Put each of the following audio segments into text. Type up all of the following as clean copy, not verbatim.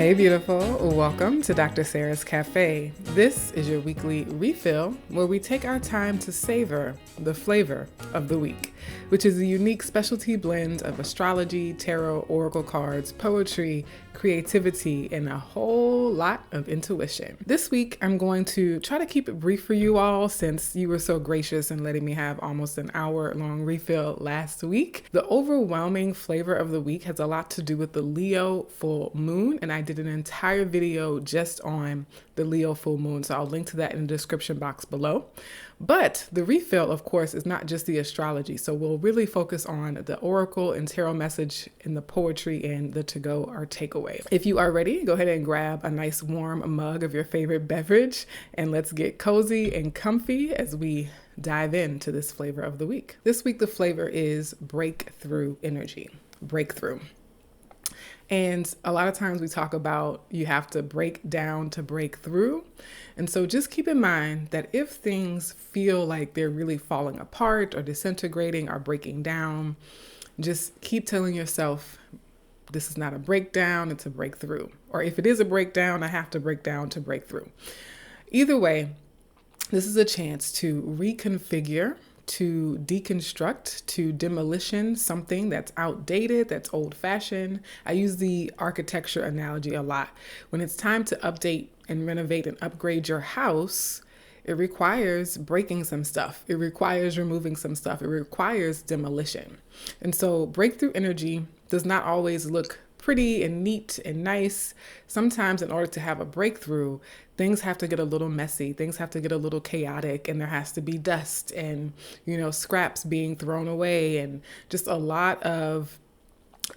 Hey beautiful, welcome to Dr. Sarah's Café. This is your weekly refill where we take our time to savor the flavor of the week, which is a unique specialty blend of astrology, tarot, oracle cards, poetry, creativity, and a whole lot of intuition. This week, I'm going to try to keep it brief for you all since you were so gracious in letting me have almost an hour-long refill last week. The overwhelming flavor of the week has a lot to do with the Leo full moon, and I did an entire video just on the Leo full moon, so I'll link to that in the description box below. But the refill, of course, is not just the astrology, so we'll really focus on the oracle and tarot message and the poetry and the to-go or takeaway. If you are ready, go ahead and grab a nice warm mug of your favorite beverage and let's get cozy and comfy as we dive into this flavor of the week. This week, the flavor is breakthrough energy. Breakthrough. And a lot of times we talk about you have to break down to break through. And so just keep in mind that if things feel like they're really falling apart or disintegrating or breaking down, just keep telling yourself, this is not a breakdown, it's a breakthrough. Or if it is a breakdown, I have to break down to break through. Either way, this is a chance to reconfigure, to deconstruct, to demolition something that's outdated, that's old-fashioned. I use the architecture analogy a lot. When it's time to update and renovate and upgrade your house, it requires breaking some stuff. It requires removing some stuff. It requires demolition. And so breakthrough energy does not always look pretty and neat and nice. Sometimes in order to have a breakthrough, things have to get a little messy. Things have to get a little chaotic, and there has to be dust and, scraps being thrown away and just a lot of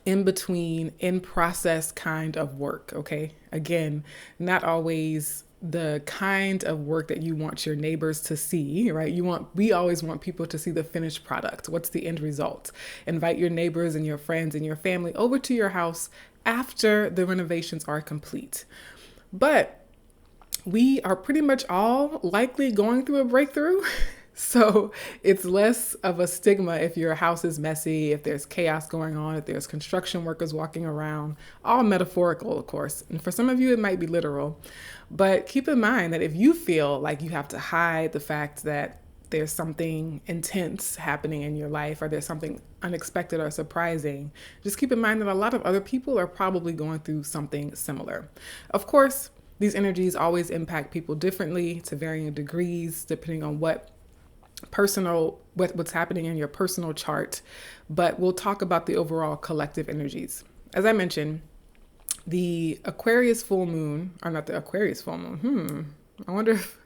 in between, in process kind of work. Okay. Again, not always the kind of work that you want your neighbors to see, right? We always want people to see the finished product. What's the end result? Invite your neighbors and your friends and your family over to your house after the renovations are complete. But we are pretty much all likely going through a breakthrough. So it's less of a stigma if your house is messy, if there's chaos going on, if there's construction workers walking around, all metaphorical, of course. And for some of you, it might be literal. But keep in mind that if you feel like you have to hide the fact that there's something intense happening in your life or there's something unexpected or surprising, just keep in mind that a lot of other people are probably going through something similar. Of course, these energies always impact people differently to varying degrees, depending on what's happening in your personal chart, but we'll talk about the overall collective energies. As I mentioned, the Aquarius full moon, or not the Aquarius full moon. I wonder if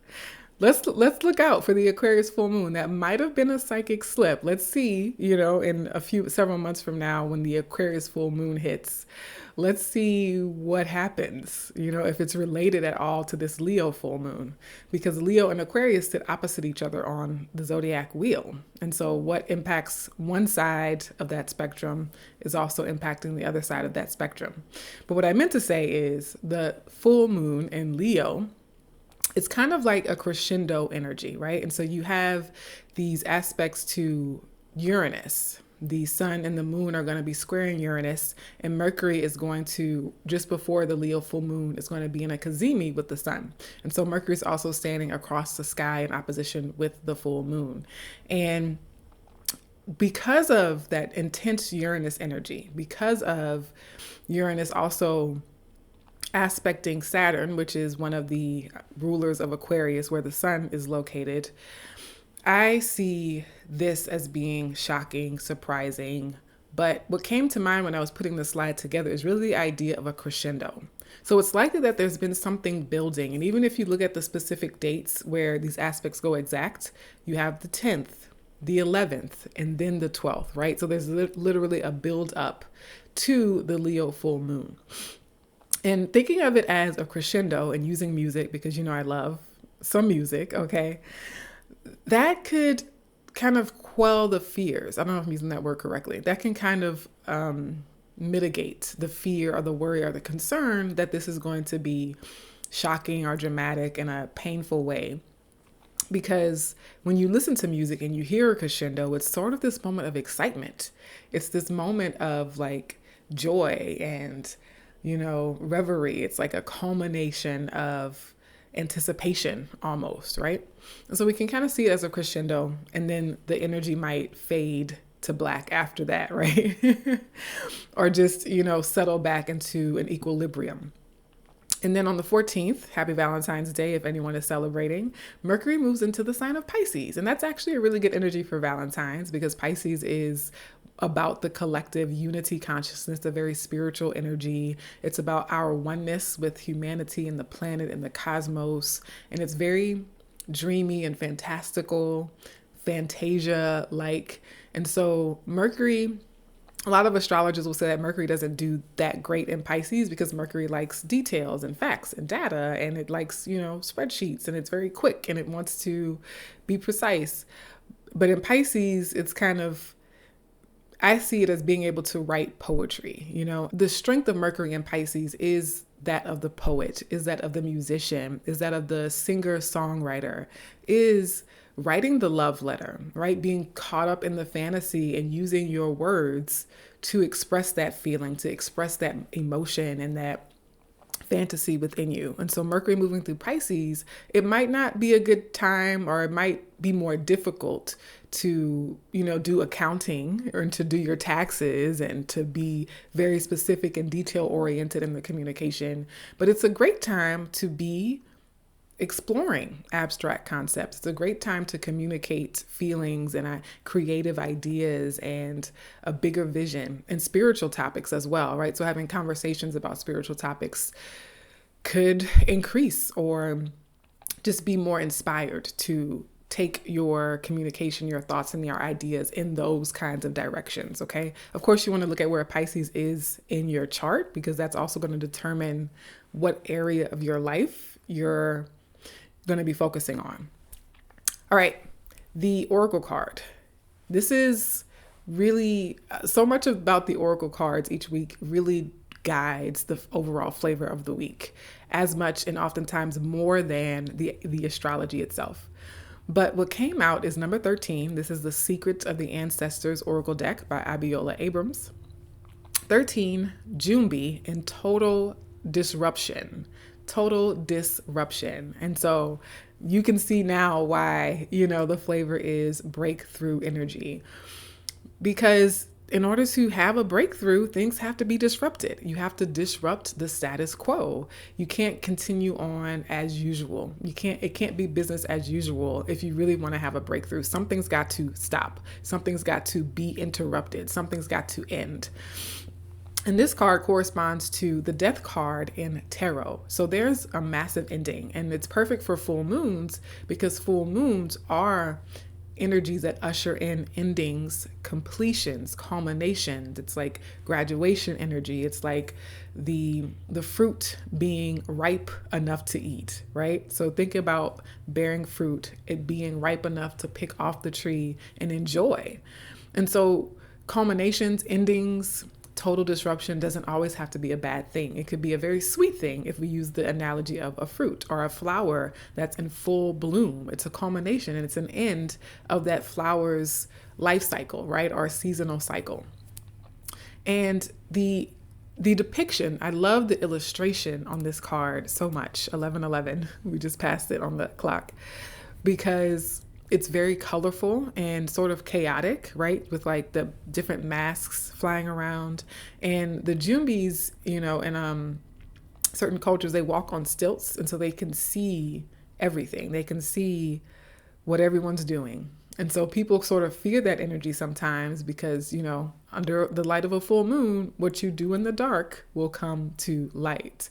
let's look out for the Aquarius full moon. That might have been a psychic slip. Let's see, in several months from now when the Aquarius full moon hits. Let's see what happens, if it's related at all to this Leo full moon, because Leo and Aquarius sit opposite each other on the zodiac wheel. And so what impacts one side of that spectrum is also impacting the other side of that spectrum. But what I meant to say is the full moon in Leo, it's kind of like a crescendo energy, right? And so you have these aspects to Uranus. The sun and the moon are going to be squaring Uranus, and Mercury is going to, just before the Leo full moon, is going to be in a cazimi with the sun. And so Mercury is also standing across the sky in opposition with the full moon. And because of that intense Uranus energy, because of Uranus also aspecting Saturn, which is one of the rulers of Aquarius where the sun is located, I see this as being shocking, surprising, but what came to mind when I was putting the slide together is really the idea of a crescendo. So it's likely that there's been something building, and even if you look at the specific dates where these aspects go exact, you have the 10th, the 11th, and then the 12th, right? So there's literally a build up to the Leo full moon. And thinking of it as a crescendo and using music, because I love some music, okay? That could kind of quell the fears. I don't know if I'm using that word correctly. That can kind of mitigate the fear or the worry or the concern that this is going to be shocking or dramatic in a painful way. Because when you listen to music and you hear a crescendo, it's sort of this moment of excitement. It's this moment of like joy and reverie. It's like a culmination of anticipation almost, right? And so we can kind of see it as a crescendo, and then the energy might fade to black after that, right? Or just, settle back into an equilibrium. And then on the 14th, happy Valentine's Day, if anyone is celebrating, Mercury moves into the sign of Pisces. And that's actually a really good energy for Valentine's, because Pisces is about the collective unity consciousness, a very spiritual energy. It's about our oneness with humanity and the planet and the cosmos. And it's very dreamy and fantastical, fantasia-like. And so Mercury, a lot of astrologers will say that Mercury doesn't do that great in Pisces, because Mercury likes details and facts and data, and it likes, spreadsheets, and it's very quick and it wants to be precise. But in Pisces, it's kind of, I see it as being able to write poetry. The strength of Mercury in Pisces is that of the poet, is that of the musician, is that of the singer-songwriter, is writing the love letter, right? Being caught up in the fantasy and using your words to express that feeling, to express that emotion and that fantasy within you. And so Mercury moving through Pisces, it might not be a good time, or it might be more difficult to, do accounting or to do your taxes and to be very specific and detail oriented in the communication. But it's a great time to be exploring abstract concepts. It's a great time to communicate feelings and creative ideas and a bigger vision, and spiritual topics as well, right? So having conversations about spiritual topics could increase or just be more inspired to take your communication, your thoughts, and your ideas in those kinds of directions, okay? Of course, you want to look at where Pisces is in your chart, because that's also going to determine what area of your life you're going to be focusing on. All right, the Oracle card. This is really so much about the Oracle cards each week really guides the overall flavor of the week, as much and oftentimes more than the astrology itself. But what came out is number 13. This is the Secrets of the Ancestors Oracle deck by Abiola Abrams. 13, Jumbi, in total disruption. Total disruption. And so you can see now why, the flavor is breakthrough energy. Because in order to have a breakthrough, things have to be disrupted. You have to disrupt the status quo. You can't continue on as usual. It can't be business as usual if you really want to have a breakthrough. Something's got to stop. Something's got to be interrupted. Something's got to end. And this card corresponds to the death card in tarot. So there's a massive ending, and it's perfect for full moons, because full moons are energies that usher in endings, completions, culminations. It's like graduation energy. It's like the fruit being ripe enough to eat, right? So think about bearing fruit, it being ripe enough to pick off the tree and enjoy. And so culminations, endings, total disruption doesn't always have to be a bad thing. It could be a very sweet thing if we use the analogy of a fruit or a flower that's in full bloom. It's a culmination and it's an end of that flower's life cycle, right? Or seasonal cycle. And the depiction, I love the illustration on this card so much. 1111, we just passed it on the clock, because it's very colorful and sort of chaotic, right? With like the different masks flying around. And the Jumbis, in certain cultures, they walk on stilts. And so they can see everything. They can see what everyone's doing. And so people sort of fear that energy sometimes, because, under the light of a full moon, what you do in the dark will come to light.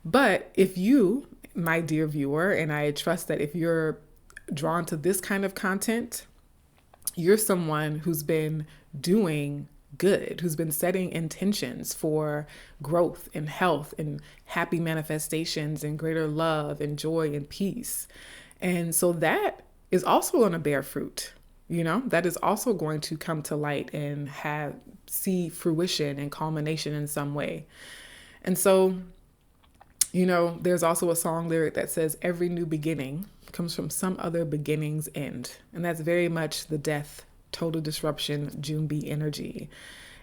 But if you, my dear viewer, and I trust that if you're drawn to this kind of content, you're someone who's been doing good, who's been setting intentions for growth and health and happy manifestations and greater love and joy and peace. And so that is also going to bear fruit, that is also going to come to light and see fruition and culmination in some way. And so, there's also a song lyric that says, every new beginning comes from some other beginning's end. And that's very much the death, total disruption, Jumbi energy.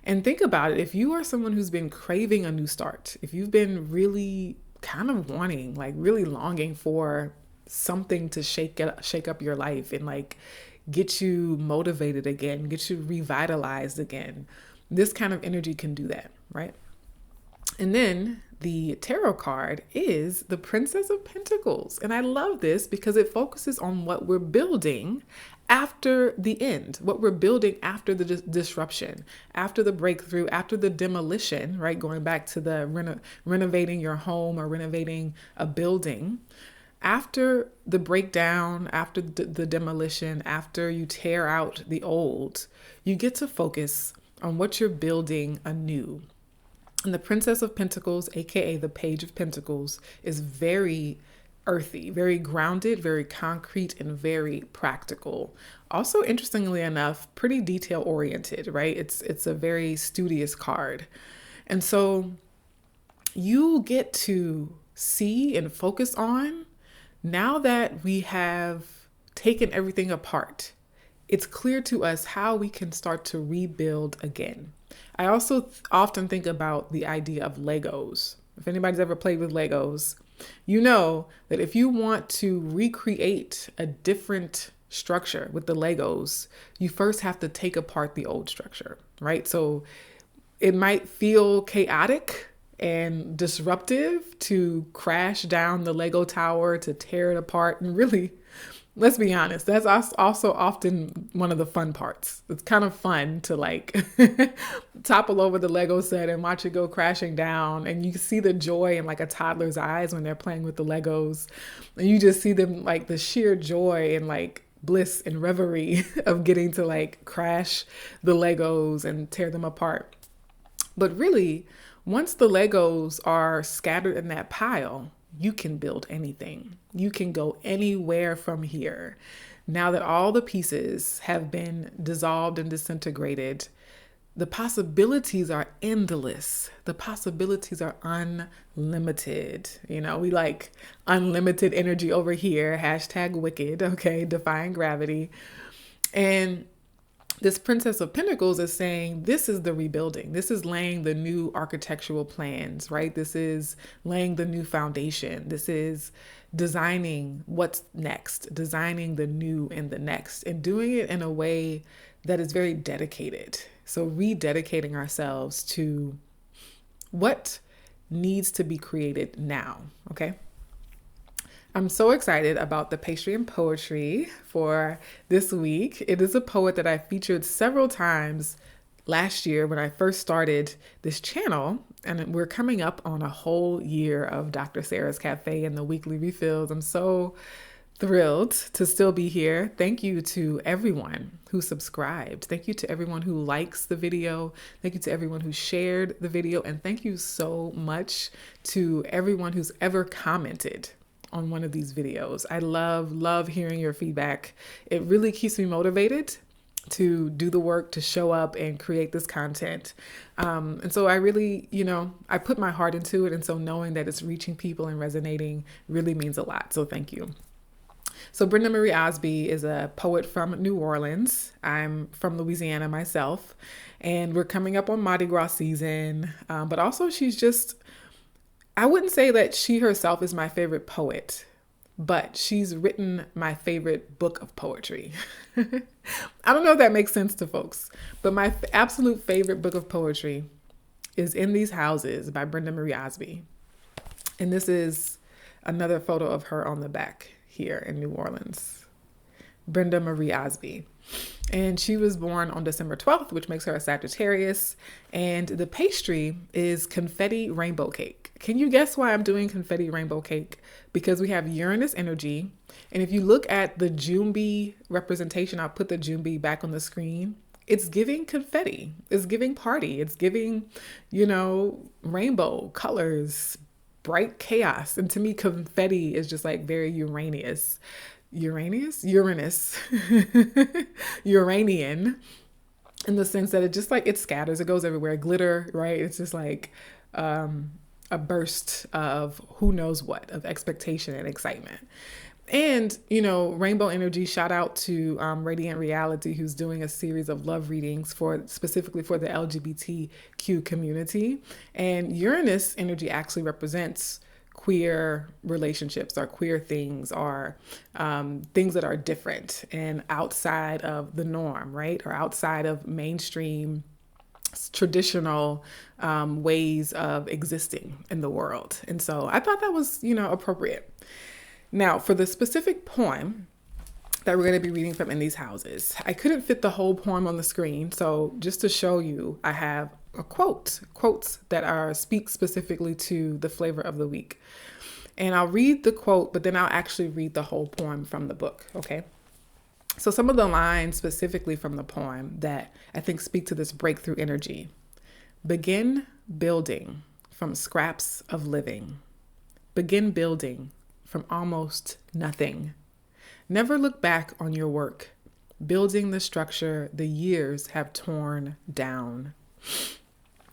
And think about it. If you are someone who's been craving a new start, if you've been really kind of wanting, like really longing for something to shake up your life and like get you motivated again, get you revitalized again, this kind of energy can do that, right? And then the tarot card is the Princess of Pentacles. And I love this because it focuses on what we're building after the end, what we're building after the disruption, after the breakthrough, after the demolition, right? Going back to the renovating your home or renovating a building. After the breakdown, after the demolition, after you tear out the old, you get to focus on what you're building anew. And the Princess of Pentacles, aka the Page of Pentacles, is very earthy, very grounded, very concrete, and very practical. Also, interestingly enough, pretty detail oriented, right? It's a very studious card. And so you get to see and focus on, now that we have taken everything apart, it's clear to us how we can start to rebuild again. I also often think about the idea of Legos. If anybody's ever played with Legos, you know that if you want to recreate a different structure with the Legos, you first have to take apart the old structure, right? So it might feel chaotic and disruptive to crash down the Lego tower, to tear it apart. And really, let's be honest, that's also often one of the fun parts. It's kind of fun to like topple over the Lego set and watch it go crashing down. And you see the joy in like a toddler's eyes when they're playing with the Legos. And you just see them, like the sheer joy and like bliss and reverie of getting to like crash the Legos and tear them apart. But really, once the Legos are scattered in that pile, you can build anything. You can go anywhere from here. Now that all the pieces have been dissolved and disintegrated, the possibilities are endless. The possibilities are unlimited. You know, we like unlimited energy over here, #wicked, okay, defying gravity. And this Princess of Pentacles is saying this is the rebuilding. This is laying the new architectural plans, right? This is laying the new foundation. This is designing what's next, designing the new and the next, and doing it in a way that is very dedicated. So rededicating ourselves to what needs to be created now, okay? I'm so excited about the Pastry and Poetry for this week. It is a poet that I featured several times last year when I first started this channel, and we're coming up on a whole year of Dr. Sarah's Café and the weekly refills. I'm so thrilled to still be here. Thank you to everyone who subscribed. Thank you to everyone who likes the video. Thank you to everyone who shared the video. And thank you so much to everyone who's ever commented on one of these videos. I love hearing your feedback. It really keeps me motivated to do the work, to show up and create this content. And so I really, I put my heart into it. And so knowing that it's reaching people and resonating really means a lot. So thank you. So Brenda Marie Osby is a poet from New Orleans. I'm from Louisiana myself, and we're coming up on Mardi Gras season. But also I wouldn't say that she herself is my favorite poet, but she's written my favorite book of poetry. I don't know if that makes sense to folks, but my absolute favorite book of poetry is In These Houses by Brenda Marie Osby. And this is another photo of her on the back here in New Orleans. Brenda Marie Osby. And she was born on December 12th, which makes her a Sagittarius. And the pastry is confetti rainbow cake. Can you guess why I'm doing confetti rainbow cake? Because we have Uranus energy. And if you look at the Jumbi representation, I'll put the Jumbi back on the screen. It's giving confetti. It's giving party. It's giving, rainbow colors, bright chaos. And to me, confetti is just like very Uranus, Uranian, in the sense that it scatters, it goes everywhere. Glitter, right? It's just like a burst of who knows what, of expectation and excitement. And, you know, Rainbow Energy, shout out to Radiant Reality, who's doing a series of love readings specifically for the LGBTQ community. And Uranus energy actually represents queer relationships or queer things or things that are different and outside of the norm, right? Or outside of mainstream traditional ways of existing in the world. And so I thought that was, you know, appropriate. Now, for the specific poem that we're going to be reading from in these houses, I couldn't fit the whole poem on the screen. So just to show you, I have quotes that speak specifically to the flavor of the week. And I'll read the quote, but then I'll actually read the whole poem from the book. Okay. So some of the lines specifically from the poem that I think speak to this breakthrough energy. Begin building from scraps of living. Begin building from almost nothing. Never look back on your work, building the structure the years have torn down.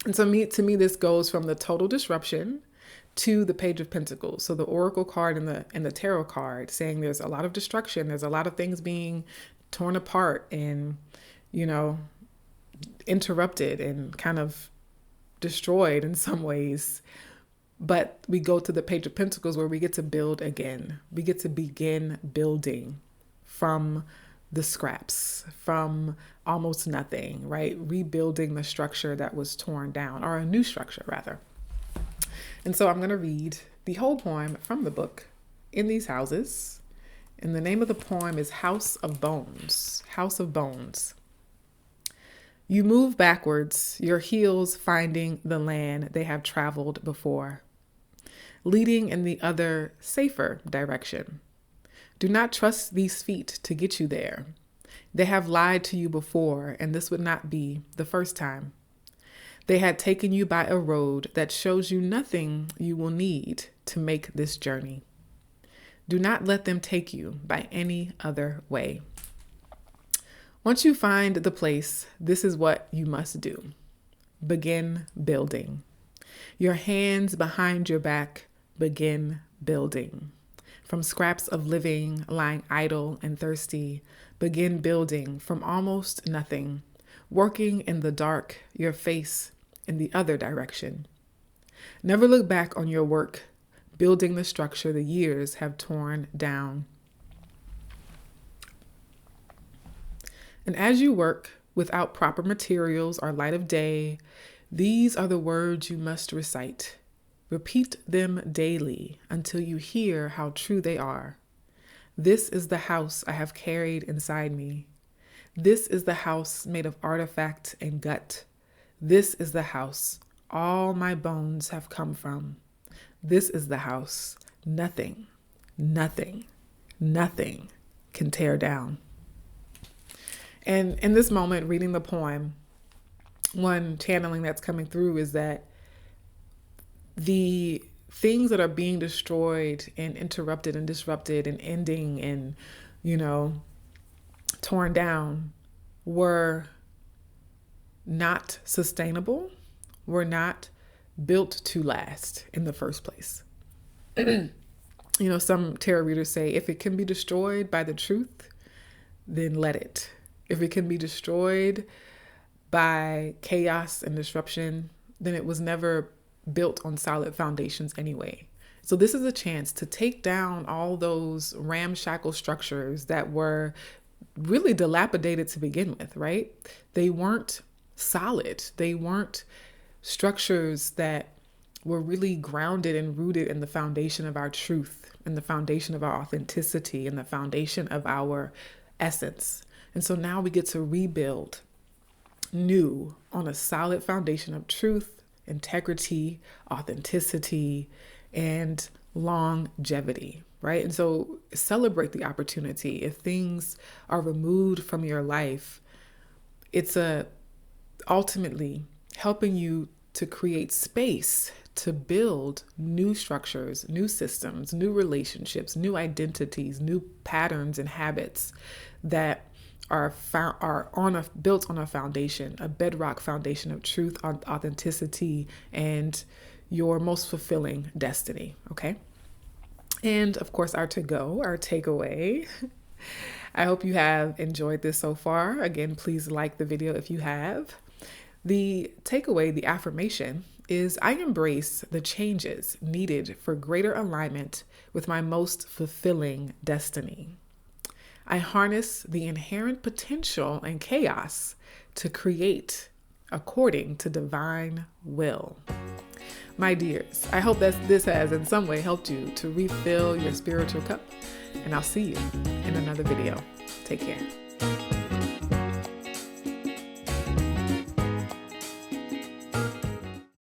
And so to me, this goes from the total disruption to the Page of Pentacles. So the Oracle card and the Tarot card saying there's a lot of destruction. There's a lot of things being torn apart and, you know, interrupted and kind of destroyed in some ways. But we go to the Page of Pentacles where we get to build again. We get to begin building from the scraps, from almost nothing, right? Rebuilding the structure that was torn down, or a new structure rather. And so I'm going to read the whole poem from the book in these houses. And the name of the poem is House of Bones. House of Bones. You move backwards, your heels finding the land they have traveled before, leading in the other, safer direction. Do not trust these feet to get you there. They have lied to you before, and this would not be the first time. They had taken you by a road that shows you nothing you will need to make this journey. Do not let them take you by any other way. Once you find the place, this is what you must do. Begin building. Your hands behind your back, begin building. From scraps of living, lying idle and thirsty, begin building from almost nothing, working in the dark, your face in the other direction. Never look back on your work, building the structure the years have torn down. And as you work without proper materials or light of day, these are the words you must recite. Repeat them daily until you hear how true they are. This is the house I have carried inside me. This is the house made of artifact and gut. This is the house all my bones have come from. This is the house nothing, nothing, nothing can tear down. And in this moment, reading the poem, one channeling that's coming through is that the things that are being destroyed and interrupted and disrupted and ending and, you know, torn down were not sustainable, were not built to last in the first place. You know, some tarot readers say, if it can be destroyed by the truth, then let it. If it can be destroyed by chaos and disruption, then it was never built on solid foundations anyway. So this is a chance to take down all those ramshackle structures that were really dilapidated to begin with, right? They weren't solid. They weren't structures that were really grounded and rooted in the foundation of our truth, and the foundation of our authenticity, and the foundation of our essence. And so now we get to rebuild new on a solid foundation of truth, integrity, authenticity, and longevity, right? And so celebrate the opportunity. If things are removed from your life, it's ultimately helping you to create space to build new structures, new systems, new relationships, new identities, new patterns and habits that are built on a foundation, a bedrock foundation of truth, authenticity, and your most fulfilling destiny. Okay. And of course, our to-go, our takeaway. I hope you have enjoyed this so far. Again, please like the video if you have. The takeaway, the affirmation, is I embrace the changes needed for greater alignment with my most fulfilling destiny. I harness the inherent potential and chaos to create according to divine will. My dears, I hope that this has in some way helped you to refill your spiritual cup, and I'll see you in another video. Take care.